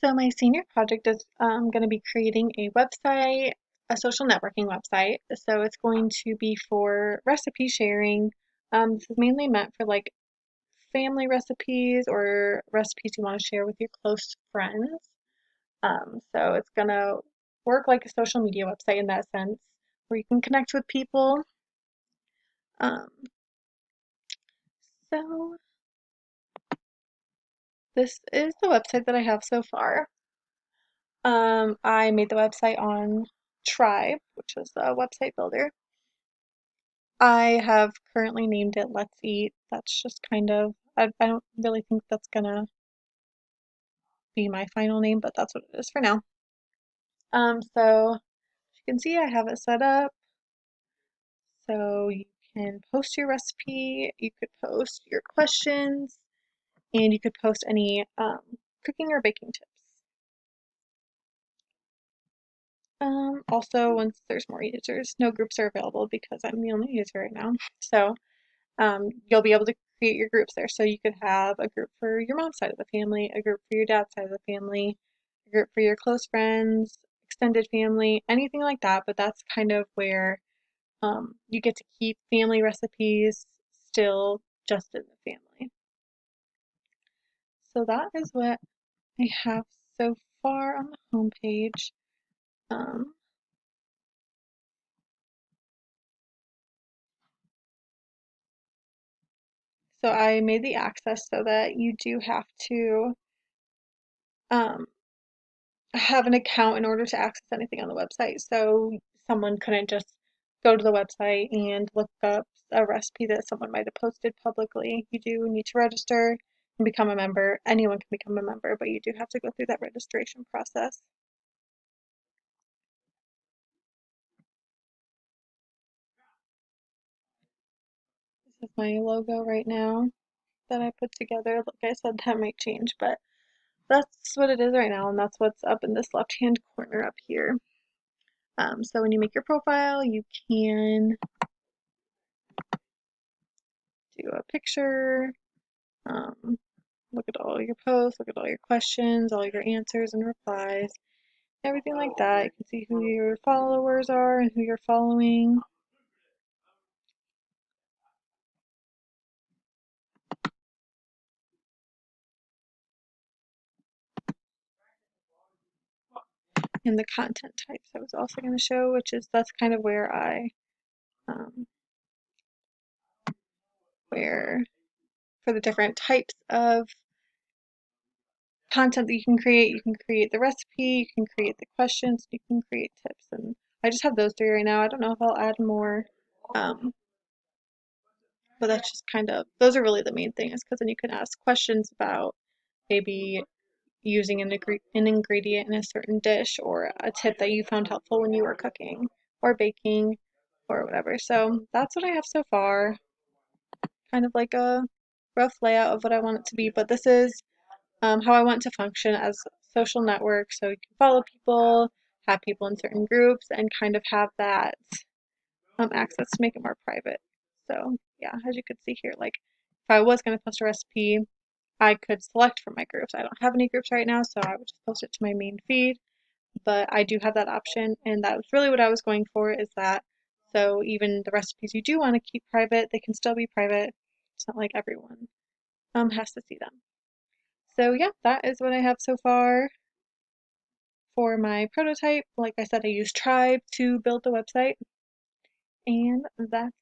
So my senior project is going to be creating a website, a social networking website. So it's going to be for recipe sharing. This is mainly meant for like family recipes or recipes you want to share with your close friends. So it's going to work like a social media website in that sense, where you can connect with people. Um, so this is the website that I have so far. I made the website on Tribe, which is a website builder. I have currently named it Let's Eat. That's just kind of, I don't really think that's gonna be my final name, but that's what it is for now. So as you can see, I have it set up. So you can post your recipe, you could post your questions, and you could post any cooking or baking tips. Also, once there's more users, no groups are available because I'm the only user right now. So you'll be able to create your groups there. So you could have a group for your mom's side of the family, a group for your dad's side of the family, a group for your close friends, extended family, anything like that. But that's kind of where you get to keep family recipes still just in the family. So that is what I have so far on the homepage. Um, so I made the access so that you do have to um, have an account in order to access anything on the website. So someone couldn't just go to the website and look up a recipe that someone might have posted publicly. You do need to register and become a member. Anyone can become a member, but you do have to go through that registration process. This is my logo right now that I put together. Like I said, that might change, but that's what it is right now, and that's what's up in this left-hand corner up here. So when you make your profile, you can do a picture, um, look at all your posts, look at all your questions, all your answers and replies, everything like that. You can see who your followers are and who you're following. And the content types I was also going to show, which is that's kind of where um, where for the different types of content that you can create the recipe, you can create the questions, you can create tips. And I just have those three right now. I don't know if I'll add more. Um, but that's just kind of, those are really the main things because then you can ask questions about maybe using an ingredient in a certain dish or a tip that you found helpful when you were cooking or baking or whatever. So that's what I have so far. Kind of like a rough layout of what I want it to be, but this is how I want to function as a social network so you can follow people, have people in certain groups, and kind of have that access to make it more private. So yeah, as you could see here, like if I was going to post a recipe, I could select from my groups. I don't have any groups right now, so I would just post it to my main feed, but I do have that option, and that was really what I was going for, is that so even the recipes you do want to keep private, they can still be private. It's not like everyone has to see them. So yeah, that is what I have so far for my prototype. Like I said, I used Tribe to build the website, and that's